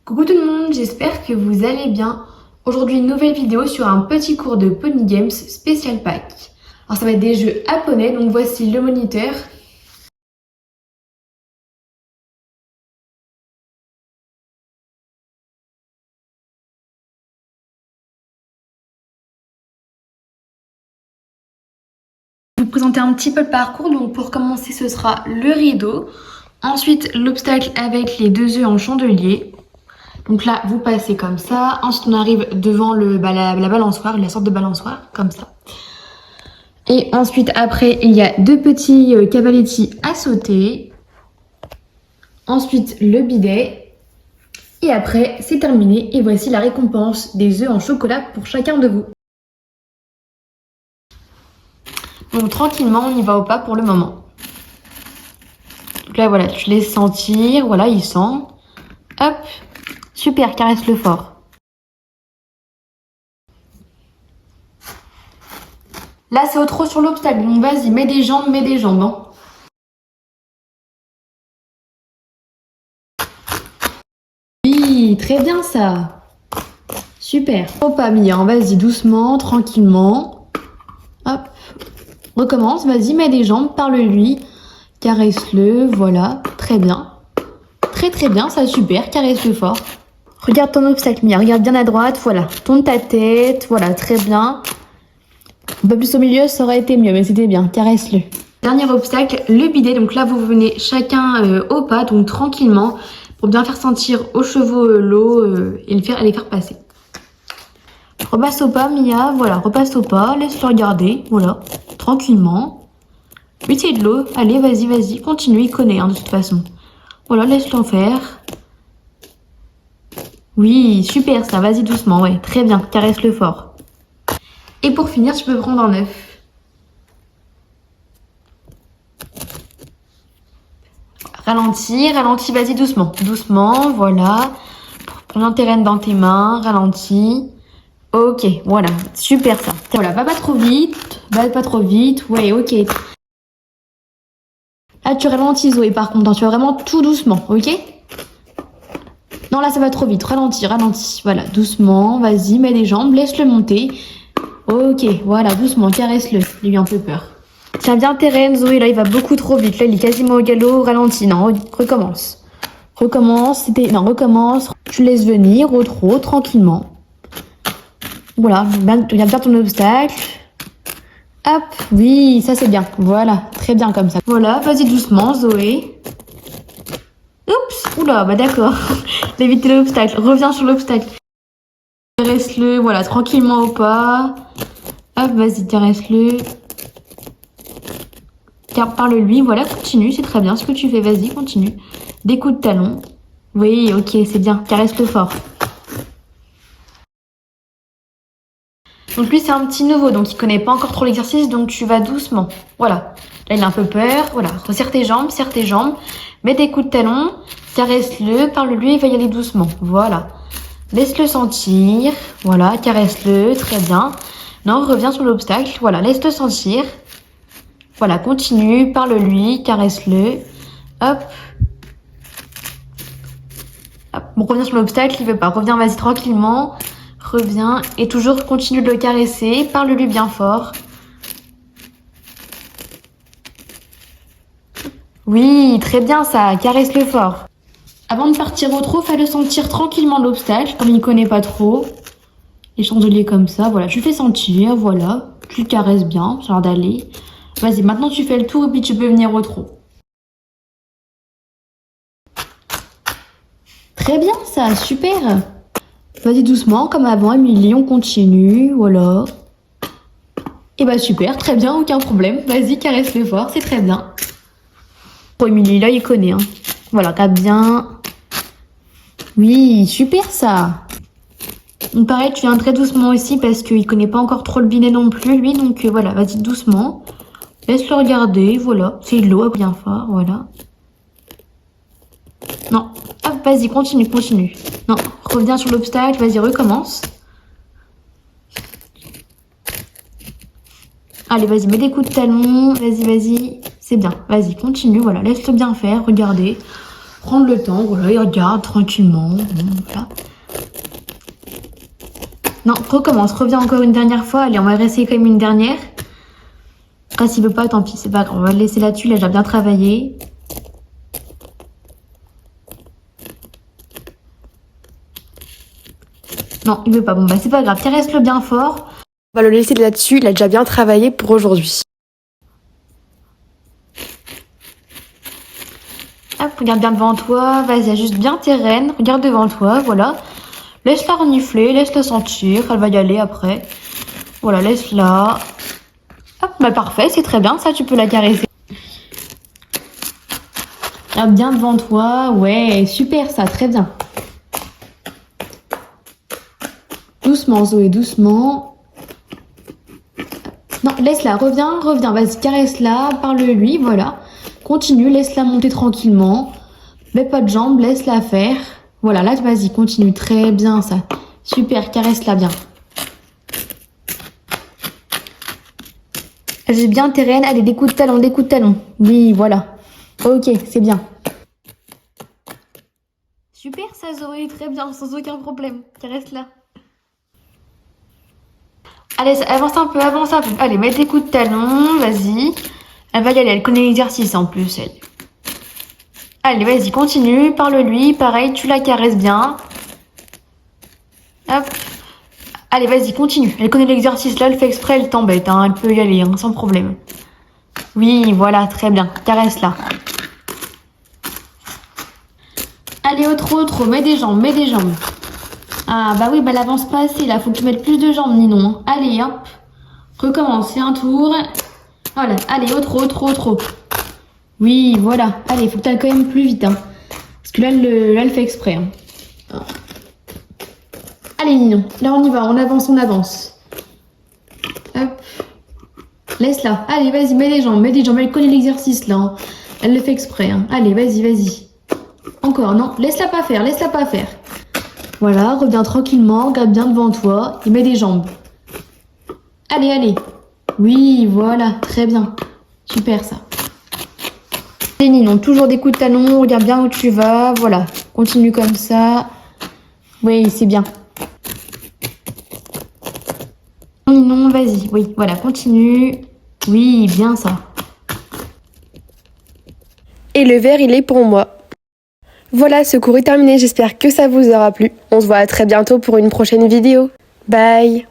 Coucou tout le monde, j'espère que vous allez bien. Aujourd'hui, nouvelle vidéo sur un petit cours de Pony Games spécial pack. Alors ça va être des jeux japonais, donc voici le moniteur. Je vais vous présenter un petit peu le parcours. Donc pour commencer, ce sera le rideau. Ensuite, l'obstacle avec les deux œufs en chandelier. Donc là, vous passez comme ça. Ensuite, on arrive devant la balançoire, la sorte de balançoire, comme ça. Et ensuite, après, il y a deux petits cavaletti à sauter. Ensuite, le bidet. Et après, c'est terminé. Et voici la récompense des œufs en chocolat pour chacun de vous. Donc tranquillement, on y va au pas pour le moment. Donc là, voilà, tu laisses sentir. Voilà, il sent. Hop. Super, caresse-le fort. Là, c'est au trot sur l'obstacle. Donc vas-y, mets des jambes, hein. Oui, très bien ça. Super. Au pas, Mia, vas-y, doucement, tranquillement. Hop. Recommence, vas-y, mets des jambes, parle-lui. Caresse-le, voilà, très bien. Très bien, ça super, caresse-le fort. Regarde ton obstacle, Mia, regarde bien à droite, voilà. Tourne ta tête, voilà, très bien. Un peu plus au milieu, ça aurait été mieux, mais c'était bien, caresse-le. Dernier obstacle, le bidet. Donc là, vous venez chacun au pas, donc tranquillement, pour bien faire sentir aux chevaux l'eau et les faire passer. Repasse au pas, Mia, voilà, repasse au pas, laisse-le regarder, voilà, tranquillement. Lui, c'est de l'eau, allez, vas-y, continue, il connaît, de toute façon. Voilà, laisse-le en faire. Oui, super ça, vas-y doucement, ouais, très bien, caresse-le fort. Et pour finir, tu peux prendre un œuf. Ralentis, vas-y doucement, voilà. Prends l'intérêt dans tes mains, ralentis. Ok, voilà, super ça. Voilà, va pas trop vite, ouais, ok. Là, tu ralentis Zoé par contre, tu vas vraiment tout doucement, ok? Non, là, ça va trop vite, ralentis, voilà, doucement, vas-y, mets les jambes, laisse-le monter. Ok, voilà, doucement, caresse-le, il a eu un peu peur. Tiens bien tes rênes, Zoé, là, il va beaucoup trop vite, là, il est quasiment au galop, ralentis, non, recommence. Recommence, tu laisses venir au trot, tranquillement. Voilà, regarde bien ton obstacle. Hop, oui, ça c'est bien. Voilà, très bien comme ça. Voilà, vas-y doucement, Zoé. Oups, oula, bah d'accord. J'ai évité l'obstacle. Reviens sur l'obstacle. Caresse-le, voilà, tranquillement au pas. Hop, vas-y, caresse-le. Parle-lui, voilà, continue, c'est très bien ce que tu fais, vas-y, continue. Des coups de talon. Oui, ok, c'est bien, caresse-le fort. Donc lui c'est un petit nouveau, donc il connaît pas encore trop l'exercice, donc tu vas doucement. Voilà. Là il a un peu peur, voilà. Resserre tes jambes, mets des coups de talon, caresse-le, parle-lui, il va y aller doucement. Voilà. Laisse-le sentir, voilà, caresse-le, très bien. Non, reviens sur l'obstacle, voilà, laisse-le sentir. Voilà, continue, parle-lui, caresse-le. Hop. Hop. Bon, reviens sur l'obstacle, il veut pas. Reviens, vas-y, tranquillement. Reviens et toujours continue de le caresser. Parle-lui bien fort. Oui, très bien ça. Caresse-le fort. Avant de partir au trot, fais-le sentir tranquillement l'obstacle, comme il ne connaît pas trop. Les chandeliers comme ça, voilà. Tu le fais sentir, voilà. Tu le caresses bien, ça a l'air d'aller. Vas-y, maintenant tu fais le tour et puis tu peux venir au trot. Très bien ça, super. Vas-y doucement, comme avant, Émilie, on continue, voilà. Et bah super, très bien, aucun problème. Vas-y, caresse-le fort, c'est très bien. Pour Émilie, là, il connaît, hein. Voilà, tape bien. Oui, super ça. Donc pareil, tu viens très doucement aussi parce qu'il connaît pas encore trop le bidet non plus, lui. Donc voilà, vas-y doucement. Laisse-le regarder, voilà. C'est de l'eau, bien fort, voilà. Non, hop, vas-y, continue. Non, reviens sur l'obstacle, vas-y, recommence. Allez, vas-y, mets des coups de talon, vas-y. C'est bien, vas-y, continue, voilà, laisse-le bien faire, regardez. Prendre le temps, voilà, il regarde tranquillement. Bon, voilà. Non, recommence, reviens encore une dernière fois. Allez, on va réessayer quand même une dernière. Après, s'il veut pas, tant pis, c'est pas grave. On va le laisser là-dessus, là, j'ai bien travaillé. Non, il veut pas. Bon, bah, c'est pas grave. Caresse-le bien fort. On va le laisser là-dessus, il a déjà bien travaillé pour aujourd'hui. Hop, regarde bien devant toi. Vas-y, ajuste bien tes rênes. Regarde devant toi, voilà. Laisse-la renifler, laisse-la sentir. Elle va y aller après. Voilà, laisse-la. Hop, bah parfait, c'est très bien. Ça, tu peux la caresser. Regarde bien devant toi. Ouais, super ça, très bien. Doucement, Zoé, doucement. Non, laisse-la, reviens, reviens. Vas-y, caresse-la, parle-lui, voilà. Continue, laisse-la monter tranquillement. Mets pas de jambes, laisse-la faire. Voilà, là, vas-y, continue. Très bien, ça. Super, caresse-la bien. J'ai bien tes rênes. Allez, des coups de talon, des coups de talon. Oui, voilà. Ok, c'est bien. Super, ça, Zoé, très bien, sans aucun problème. Caresse-la. Allez, avance un peu, avance un peu. Allez, mets des coups de talon, vas-y. Elle va y aller, elle connaît l'exercice en plus, elle. Allez, vas-y, continue, parle-lui. Pareil, tu la caresses bien. Hop. Allez, vas-y, continue. Elle connaît l'exercice, là, elle fait exprès, elle t'embête, hein. Elle peut y aller, hein, sans problème. Oui, voilà, très bien. Caresse-la. Allez, autre, mets des jambes, mets des jambes. Ah, bah oui, bah elle avance pas assez, là. Faut que tu mettes plus de jambes, Ninon. Allez, hop. Recommence, c'est un tour. Voilà, allez, autre. Oui, voilà. Allez, faut que tu ailles quand même plus vite, hein. Parce que là, elle fait exprès, hein. Allez, Ninon. Là, on y va. On avance. Hop. Laisse-la. Allez, vas-y, mets des jambes. Elle connaît l'exercice, là, hein. Elle le fait exprès, hein. Allez, vas-y. Encore, non. Laisse-la pas faire. Voilà, reviens tranquillement. Regarde bien devant toi. Et mets des jambes. Allez. Oui, voilà. Très bien. Super, ça. Et Ninon, toujours des coups de talon, regarde bien où tu vas, voilà, continue comme ça. Oui, c'est bien. Ninon, vas-y, oui, voilà, continue. Oui, bien ça. Et le verre, il est pour moi. Voilà, ce cours est terminé, j'espère que ça vous aura plu. On se voit très bientôt pour une prochaine vidéo. Bye!